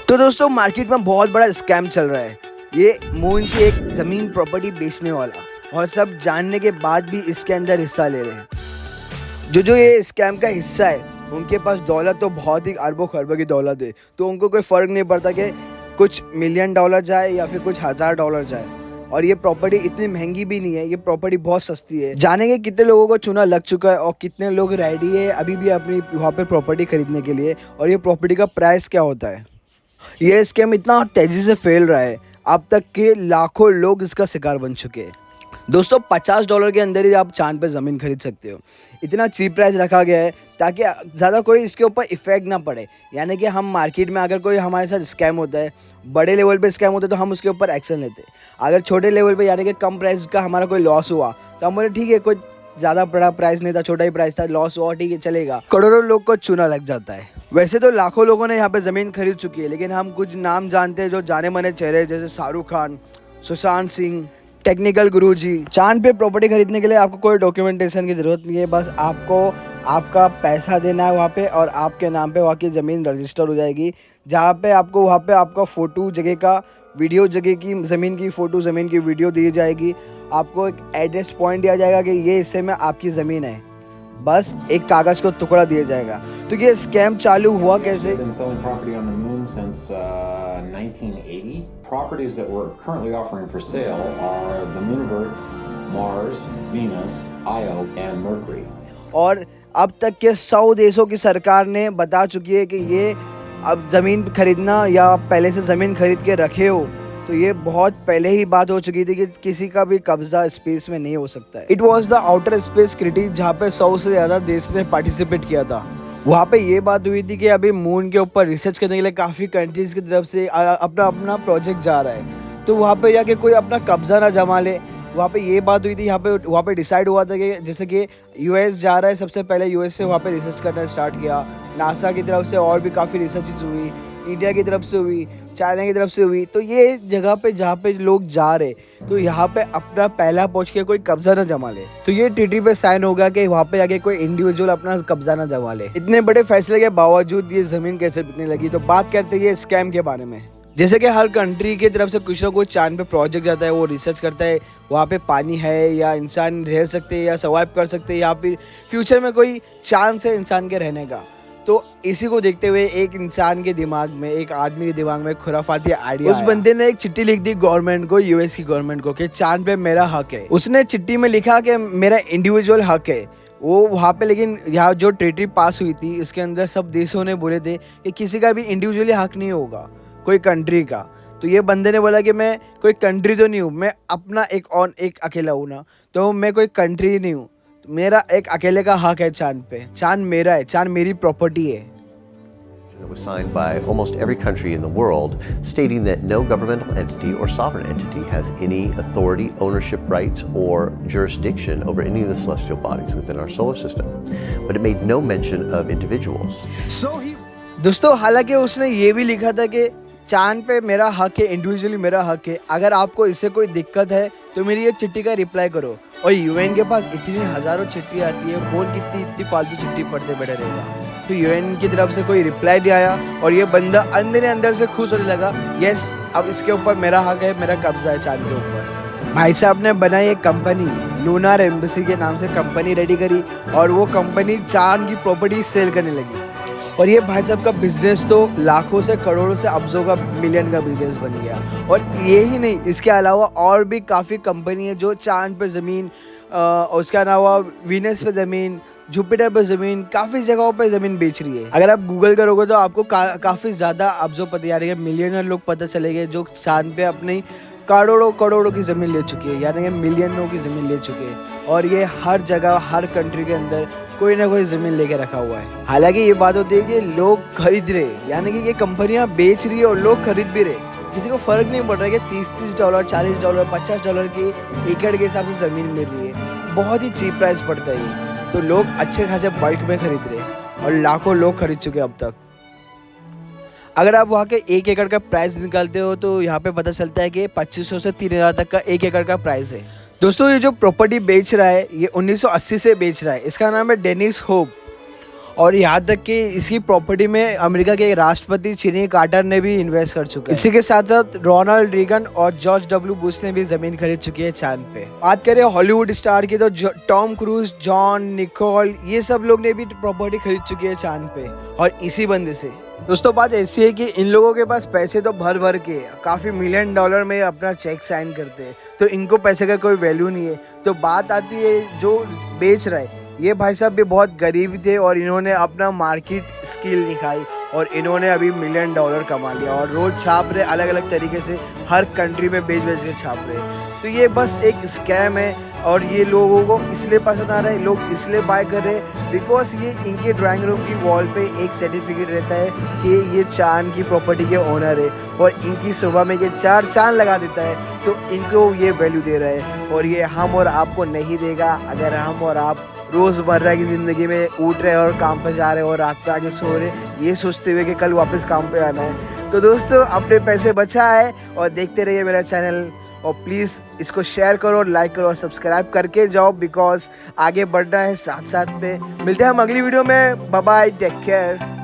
तो दोस्तों मार्केट में बहुत बड़ा स्कैम चल रहा है। ये मून की एक ज़मीन प्रॉपर्टी बेचने वाला, और सब जानने के बाद भी इसके अंदर हिस्सा ले रहे हैं। जो ये स्कैम का हिस्सा है उनके पास दौलत तो बहुत ही अरबों खरबों की दौलत है, तो उनको कोई फ़र्क नहीं पड़ता कि कुछ मिलियन डॉलर जाए या फिर कुछ हज़ार डॉलर जाए। और ये प्रॉपर्टी इतनी महंगी भी नहीं है, ये प्रॉपर्टी बहुत सस्ती है। जानेंगे कितने लोगों को चूना लग चुका है और कितने लोग रेडी है अभी भी अपनी वहाँ पे प्रॉपर्टी खरीदने के लिए, और ये प्रॉपर्टी का प्राइस क्या होता है। ये स्कैम इतना तेज़ी से फैल रहा है, अब तक के लाखों लोग इसका शिकार बन चुके हैं। दोस्तों $50 के अंदर ही आप चांद पे ज़मीन खरीद सकते हो। इतना चीप प्राइस रखा गया है ताकि ज़्यादा कोई इसके ऊपर इफ़ेक्ट ना पड़े। यानी कि हम मार्केट में अगर कोई हमारे साथ स्कैम होता है, बड़े लेवल पे स्कैम होता है, तो हम उसके ऊपर एक्शन लेते हैं। अगर छोटे लेवल पे यानी कि कम प्राइस का हमारा कोई लॉस हुआ तो हम बोले ठीक है, कोई ज़्यादा बड़ा प्राइस नहीं था, छोटा ही प्राइस था, लॉस हुआ ठीक है चलेगा। करोड़ों लोग को चूना लग जाता है। वैसे तो लाखों लोगों ने यहाँ पे ज़मीन खरीद चुकी है, लेकिन हम कुछ नाम जानते हैं जो जाने माने चेहरे, जैसे शाहरुख खान, सुशांत सिंह, टेक्निकल गुरुजी। चांद पे प्रॉपर्टी खरीदने के लिए आपको कोई डॉक्यूमेंटेशन की ज़रूरत नहीं है, बस आपको आपका पैसा देना है वहाँ पे, और आपके नाम पे वहाँ की ज़मीन रजिस्टर हो जाएगी। जहाँ पे आपको वहाँ पे आपका फ़ोटो जगह का, वीडियो जगह की, ज़मीन की फ़ोटो, ज़मीन की वीडियो दी जाएगी। आपको एक एड्रेस पॉइंट दिया जाएगा कि ये हिस्से में आपकी ज़मीन है, बस एक कागज़ को टुकड़ा दिया जाएगा। तो ये स्कैम चालू हुआ कैसे? Been selling property on the moon since 1980. Properties that we're currently offering for sale are the moon of Earth, Mars, Venus, Io, and Mercury. और अब तक के 100 देशों की सरकार ने बता चुकी है कि ये अब ज़मीन खरीदना या पहले से ज़मीन खरीद के रखे हो तो ये बहुत पहले ही बात हो चुकी थी कि किसी का भी कब्जा स्पेस में नहीं हो सकता है। It was the outer space treaty, जहाँ पे 100 से ज़्यादा देश ने पार्टिसिपेट किया था। वहाँ पे ये बात हुई थी कि अभी मून के ऊपर रिसर्च करने के लिए काफ़ी कंट्रीज़ की तरफ से अपना अपना प्रोजेक्ट जा रहा है, तो वहाँ पे जाके कोई अपना कब्जा ना जमा ले। वहाँ पे ये बात हुई थी, वहाँ पे डिसाइड हुआ था कि जैसे कि यूएस जा रहा है, सबसे पहले यूएस से वहाँ पे रिसर्च करना स्टार्ट किया। नासा की तरफ से और भी काफ़ी रिसर्चेस हुई, इंडिया की तरफ से हुई, चाइना की तरफ से हुई। तो ये जगह पे जहाँ पे लोग जा रहे, तो यहाँ पे अपना पहला पहुँच के कोई कब्जा ना जमा ले। तो ये ट्रीटी पे साइन हो गया कि वहाँ पे आके कोई इंडिविजुअल अपना कब्जा ना जमा ले। इतने बड़े फैसले के बावजूद ये ज़मीन कैसे बिकने लगी? तो बात करते हैं ये स्कैम के बारे में। जैसे कि हर कंट्री की तरफ से कुछ ना कुछ चांद पे प्रोजेक्ट जाता है, वो रिसर्च करता है वहाँ पे पानी है या इंसान रह सकते हैं या सर्वाइव कर सकते हैं, या फिर फ्यूचर में कोई चांस है इंसान के रहने का। तो इसी को देखते हुए एक इंसान के दिमाग में, एक आदमी के दिमाग में खुराफाती आइडिया, उस बंदे ने एक चिट्ठी लिख दी गवर्नमेंट को, यूएस की गवर्नमेंट को, कि चांद पे मेरा हक है। उसने चिट्ठी में लिखा कि मेरा इंडिविजुअल हक है वो वहाँ पे। लेकिन यहाँ जो ट्रीटी पास हुई थी उसके अंदर सब देशों ने बोले थे कि किसी का भी इंडिविजुअली हक नहीं होगा कोई कंट्री का। तो ये बंदे ने बोला कि मैं कोई कंट्री तो नहीं हूँ, मैं अपना एक अकेला हूँ ना, तो मैं कोई कंट्री नहीं हूँ, मेरा एक अकेले का हक है चांद पे। चांद मेरा है, चांद मेरी प्रॉपर्टी है। That was signed by almost every country in the world, stating that no governmental entity or sovereign entity has any authority, ownership rights, or jurisdiction over any of the celestial bodies within our solar system. But it made no mention of individuals. दोस्तों हालांकि उसने ये भी लिखा था कि चांद पे मेरा हक है, इंडिविजुअली मेरा हक है, अगर आपको इससे कोई दिक्कत है तो मेरी ये चिट्ठी का रिप्लाई करो। और यूएन के पास इतनी हज़ारों चिट्ठी आती है, कौन इतनी फालतू चिट्ठी पढ़ते बैठे रहेगा। तो यूएन की तरफ से कोई रिप्लाई नहीं आया, और ये बंदा अंदर अंदर से खुश होने लगा, यस अब इसके ऊपर मेरा हक है, मेरा कब्जा है चांद के ऊपर। भाई साहब ने बनाई एक कंपनी, लूनर एम्बेसी के नाम से कंपनी रेडी करी, और वो कंपनी चांद की प्रॉपर्टी सेल करने लगी। और ये भाई साहब का बिजनेस तो लाखों से करोड़ों से अब्जों का, मिलियन का बिजनेस बन गया। और ये ही नहीं, इसके अलावा और भी काफ़ी कंपनी है जो चांद पे ज़मीन, उसके अलावा वीनस पे ज़मीन, जुपिटर पे ज़मीन, काफ़ी जगहों पे ज़मीन बेच रही है। अगर आप गूगल करोगे तो आपको काफ़ी ज़्यादा अब्जों पता चलेगा, मिलियनर लोग पता चलेंगे जो चांद पे अपनी करोड़ों की ज़मीन ले चुकी है, यानी कि मिलियनों की ज़मीन ले चुके हैं। और ये हर जगह, हर कंट्री के अंदर कोई ना कोई ज़मीन लेके रखा हुआ है। हालांकि ये बात होती है कि लोग खरीद रहे, यानी कि ये कंपनियां बेच रही है और लोग खरीद भी रहे। किसी को फ़र्क नहीं पड़ रहा है कि $30 $40 $50 की एकड़ के हिसाब से ज़मीन मिल रही है, बहुत ही चीप प्राइस पड़ता है ये। तो लोग अच्छे खासे बल्क में खरीद रहे और लाखों लोग खरीद चुके अब तक। अगर आप वहाँ के 1 एकड़ का प्राइस निकालते हो तो यहाँ पे पता चलता है कि 2500 से 3000 तक का 1 एकड़ का प्राइस है। दोस्तों ये जो प्रॉपर्टी बेच रहा है ये 1980 से बेच रहा है। इसका नाम है डेनिस होप। और यहाँ तक कि इसकी प्रॉपर्टी में अमेरिका के राष्ट्रपति जिमी कार्टर ने भी इन्वेस्ट कर चुका है। इसी के साथ साथ रोनाल्ड रीगन और जॉर्ज डब्ल्यू बुश ने भी जमीन खरीद चुकी है चांद पे। बात करें हॉलीवुड स्टार की तो टॉम क्रूज, जॉन निकोल, ये सब लोग ने भी प्रॉपर्टी खरीद चुकी है चांद पे और इसी बंदे से। दोस्तों बात ऐसी है कि इन लोगों के पास पैसे तो भर भर के काफ़ी $1 मिलियन में अपना चेक साइन करते हैं, तो इनको पैसे का कोई वैल्यू नहीं है। तो बात आती है जो बेच रहा है, ये भाई साहब भी बहुत गरीब थे और इन्होंने अपना मार्केट स्किल दिखाई और इन्होंने अभी $1 मिलियन कमा लिया और रोज छाप रहे अलग अलग तरीके से, हर कंट्री में बेच बेच के छाप रहे। तो ये बस एक स्कैम है और ये लोगों को इसलिए पसंद आ रहा है, लोग इसलिए बाय कर रहे हैं बिकॉज ये इनके ड्राइंग रूम की वॉल पे एक सर्टिफिकेट रहता है कि ये चांद की प्रॉपर्टी के ओनर है और इनकी सुबह में ये 4 चांद लगा देता है, तो इनको ये वैल्यू दे रहा है और ये हम और आपको नहीं देगा। अगर हम और आप रोज़मर्रा की ज़िंदगी में उठ रहे और काम पर जा रहे और रात को आके सो रहे ये सोचते हुए कि कल वापस काम पे आना है। तो दोस्तों अपने पैसे बचाए और देखते रहिए मेरा चैनल और प्लीज़ इसको शेयर करो, लाइक करो और सब्सक्राइब करके जाओ बिकॉज आगे बढ़ना है साथ साथ पे। मिलते हैं हम अगली वीडियो में। Bye bye, take care.